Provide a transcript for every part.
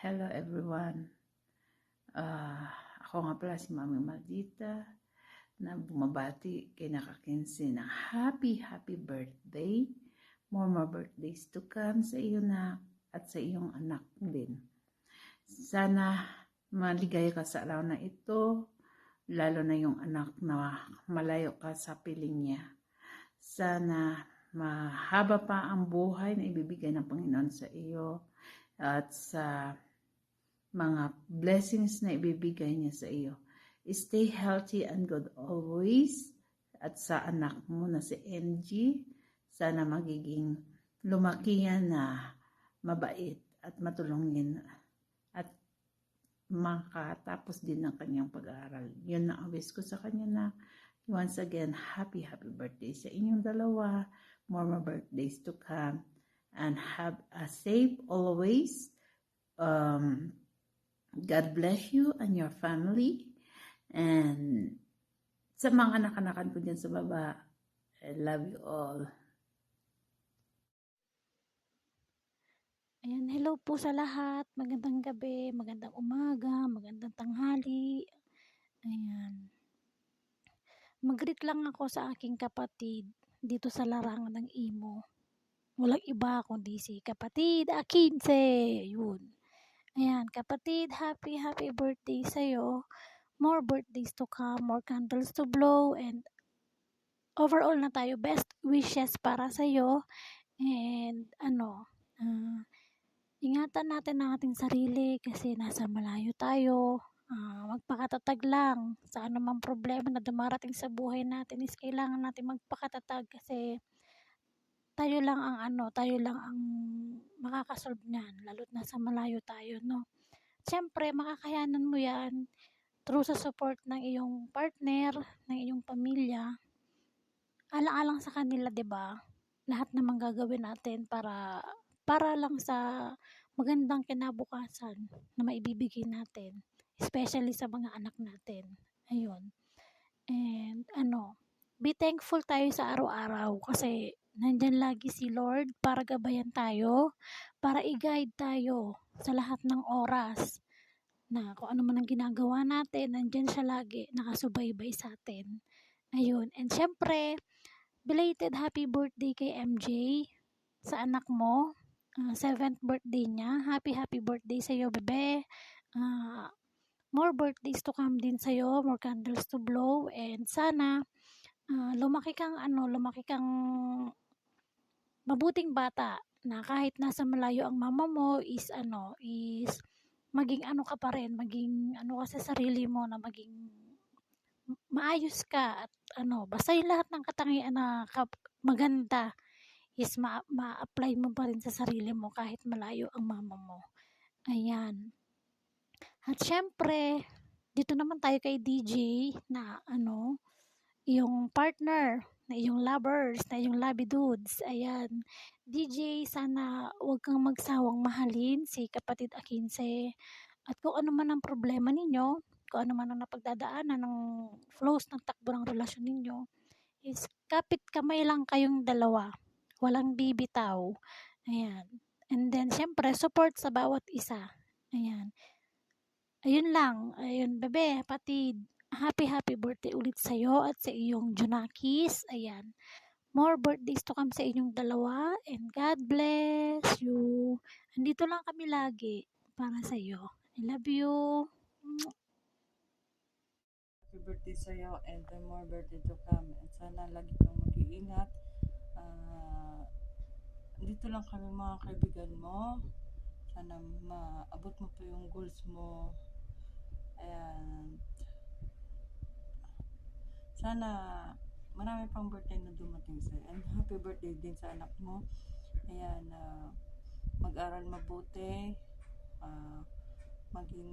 Hello everyone. Ako nga pala si Mami Maldita na bumabati kay nakakinsi ng happy birthday. More birthdays to come sa iyo na at sa iyong anak din. Sana maligaya ka sa araw na ito, lalo na yung anak na malayo ka sa piling niya. Sana mahaba pa ang buhay na ibibigay ng Panginoon sa iyo at sa mga blessings na ibibigay niya sa iyo. Stay healthy and good always. At sa anak mo na si MG, sana magiging lumaki yan na mabait at matulungin at makatapos din ng kanyang pag-aaral. Yun na ang wish ko sa kanya na once again, happy birthday sa inyong dalawa. More birthdays to come. And have a safe always. God bless you and your family. And sa mga anak-anakan ko dyan sa baba, I love you all. Ayan, hello po sa lahat. Magandang gabi, magandang umaga, magandang tanghali. Ayan. Mag-greet lang ako sa aking kapatid dito sa larangan ng Imo. Walang iba kundi si kapatid Akinse. Yun. Ayan, kapatid, happy birthday sa'yo. More birthdays to come, more candles to blow, and overall na tayo, best wishes para sa'yo. And ingatan natin ang ating sarili kasi nasa malayo tayo. Magpakatatag lang sa anumang problema na dumarating sa buhay natin is kailangan natin magpakatatag kasi tayo lang ang makakasolve niyan, lalo't nasa malayo tayo, no? Siyempre, makakayanan mo yan through sa support ng iyong partner, ng iyong pamilya. Alang-alang sa kanila, 'di ba? Lahat naman gagawin natin para lang sa magandang kinabukasan na maibibigay natin, especially sa mga anak natin. Ayun. And be thankful tayo sa araw-araw kasi nandyan lagi si Lord para gabayan tayo, para i-guide tayo sa lahat ng oras na kung ano man ang ginagawa natin, nandyan siya lagi, nakasubaybay sa atin. Ayun. And syempre, belated happy birthday kay MJ sa anak mo. 7th birthday niya. Happy birthday sa iyo, bebe. More birthdays to come din sa iyo, more candles to blow, and sana lumaki kang mabuting bata na kahit nasa malayo ang mama mo is maging ka pa rin, maging ka sa sarili mo na maging maayos ka at basta yung lahat ng katangian na maganda is ma-apply mo pa rin sa sarili mo kahit malayo ang mama mo. Ayan. At syempre, dito naman tayo kay DJ na yung partner, na yung lovers, na yung lovey dudes. Ayan. DJ, sana huwag kang magsawang mahalin si kapatid Akinse. At kung ano man ang problema ninyo, kung ano man ang napagdadaanan ng flows ng takbo ng relasyon ninyo, is kapit kamay lang kayong dalawa. Walang bibitaw. Ayan. And then, syempre, support sa bawat isa. Ayan. Ayun lang. Ayun, bebe, patid. Happy birthday ulit sa'yo at sa iyong Junakis. Ayan. More birthdays to come sa inyong dalawa. And God bless you. Andito lang kami lagi para sa'yo. I love you. Happy birthday sa'yo and more birthday to come. And sana lagi kang mag-iingat. Dito lang kami mga kaibigan mo. Sana maabot mo pa yung goals mo. And sana marami pang birthday na dumating sa'yo. And happy birthday din sa anak mo. Ayan, mag-aral mabuti. Maging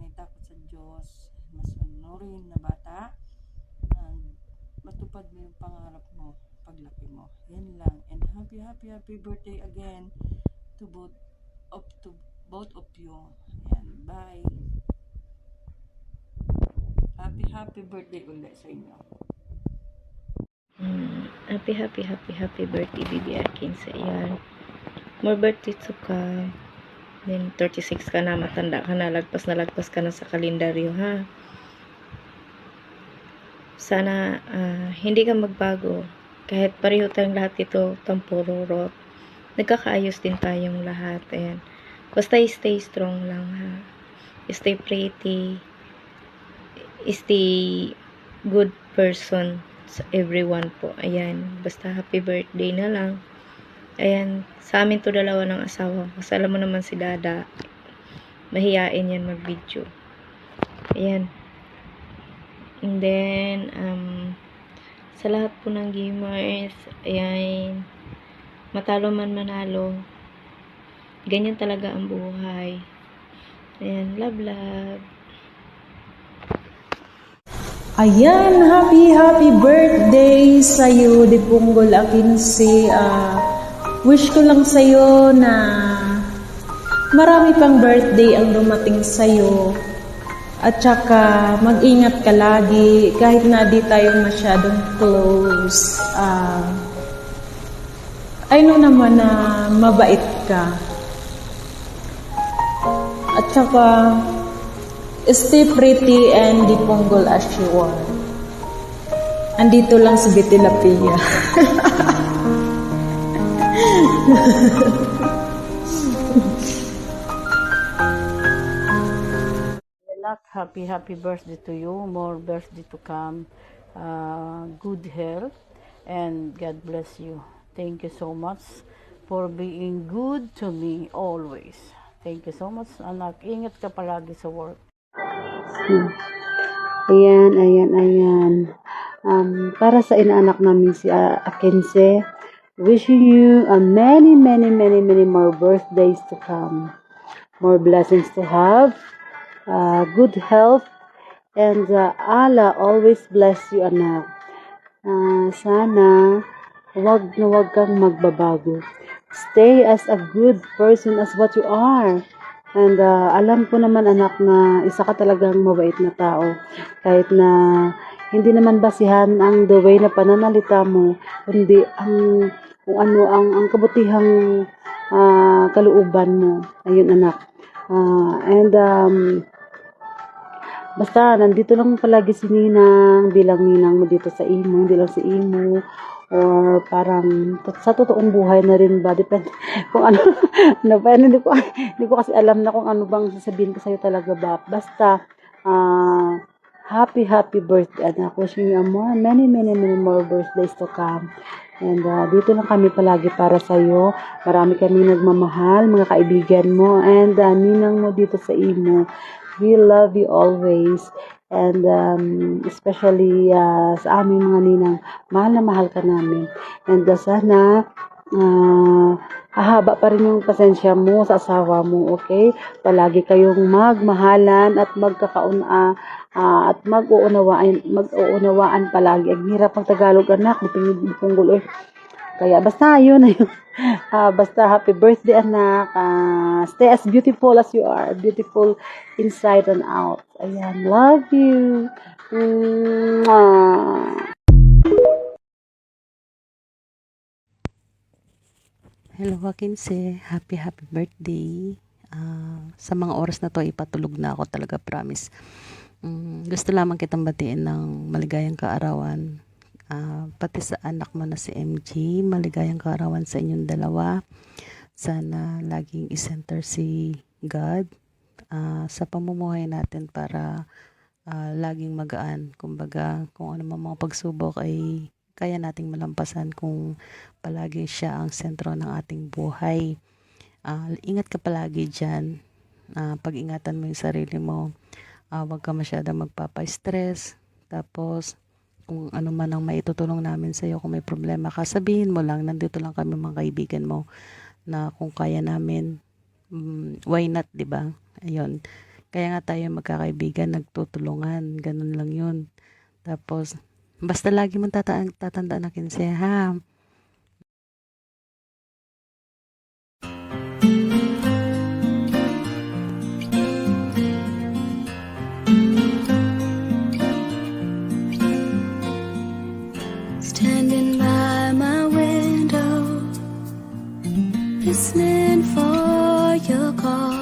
may takot sa Diyos. Masunurin na bata. And matupad mo yung pangarap mo paglaki mo. Yan lang. And happy birthday again to both of you. Ayan, bye. Happy birthday ulit sa inyo. Happy birthday, Bibi Akin sa iyan. More birthday to come. Then 36 ka na, matanda ka na, lagpas ka na sa kalendaryo, ha. Sana hindi ka magbago. Kahit pareho tayong lahat ito, tampururot. Nagkakaayos din tayong lahat. Ayan. Basta stay strong lang, ha. Stay pretty. Stay good person sa everyone po. Ayan. Basta happy birthday na lang. Ayan. Sa amin to dalawa ng asawa ko. Kasi alam mo naman si Dada. Mahiyain yan mag-video. Ayan. And then, sa lahat po ng gamers, ayan, matalo man manalo, ganyan talaga ang buhay. Ayan, love, love. Ayan, happy birthday sa'yo, Dipunggol Akinsi. Wish ko lang sa'yo na marami pang birthday ang dumating sa'yo. At saka, mag-ingat ka lagi kahit na di tayo masyadong close. I know naman na mabait ka. At saka, stay pretty and Dipunggol as you are. Andito lang si Betty Lapia. Happy birthday to you. More birthday to come. Good health and God bless you. Thank you so much for being good to me always. Thank you so much, anak. Ingat ka palagi sa work. Ayan. Para sa inaanak namin si Akinse, wishing you many more birthdays to come. More blessings to have. Good health. And Allah always bless you, anak. Sana wag kang magbabago. Stay as a good person as what you are. And alam ko naman, anak, na isa ka talagang mabait na tao. Kahit na hindi naman basihan ang the way na pananalita mo, kundi kung ano ang kabutihang kalooban mo. Ayun, anak. Basta, nandito lang palagi si Ninang bilang ninang mo dito sa imo, hindi lang si imo, or parang sa totoong buhay na rin ba, depende kung ano, hindi ko kasi alam na kung ano bang sasabihin ko sa'yo talaga ba. Basta, happy birthday, anak. Wishing you many more birthdays to come. And dito lang kami palagi para sa'yo. Marami kami nagmamahal, mga kaibigan mo, and ninang mo dito sa imo. We love you always. And especially sa aming mga ninang, mahal na mahal ka namin. And sana hahaba pa rin yung pasensya mo sa asawa mo, okay? Palagi kayong magmahalan at at mag-uunawaan palagi. Ang hirap ng Tagalog, anak, Dipunggol. Kaya basta yun na yun. Basta happy birthday, anak. Stay as beautiful as you are. Beautiful inside and out. Ayan, love you. Hello, Akinse. Happy birthday. Sa mga oras na to, ipatulog na ako talaga, promise. Gusto lamang kitang batiin ng maligayang kaarawan. Pati sa anak mo na si MG, maligayang kaarawan sa inyong dalawa. Sana laging isenter si God sa pamumuhay natin para laging magaan. Kumbaga, kung ano mga pagsubok ay kaya nating malampasan kung palagi siya ang sentro ng ating buhay. Ingat ka palagi dyan. Pag-ingatan mo yung sarili mo. Huwag ka masyadong magpapa-stress. Tapos, kung ano man ang maitutulong namin sa iyo, kung may problema ka, sabihin mo lang, nandito lang kami mga kaibigan mo, na kung kaya namin, why not, di ba? Ayun. Kaya nga tayo magkakaibigan, nagtutulungan, ganun lang yun. Tapos, basta lagi mong tatandaan na Kinse, ha? Standing by my window, listening for your call.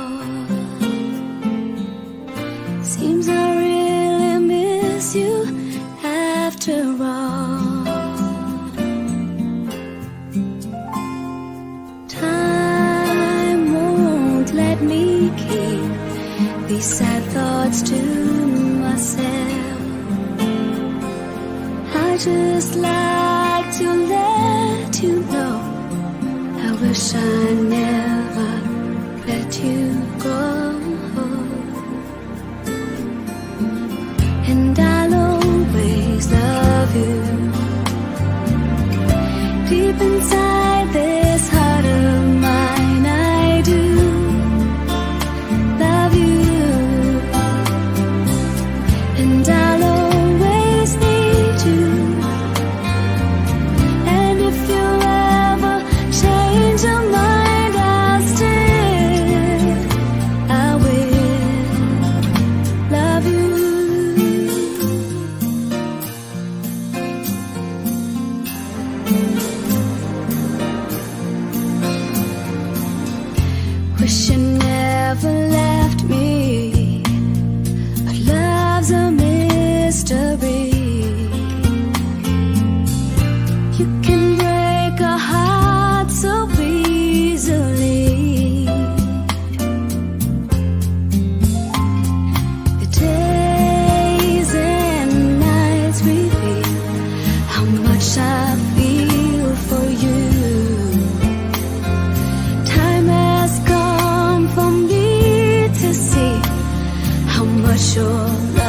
keep these sad thoughts to myself. I just like to let you know I wish I never let you go. And I'll always love you. Deep inside this heart of mine, I do love you. And I'll always need you. And if you ever change your mind, I'll still, I will love you. Wish you never left me, but love's a mystery. You can break a heart so easily. The days and nights reveal how much I feel for you. Time has come for me to see how much your love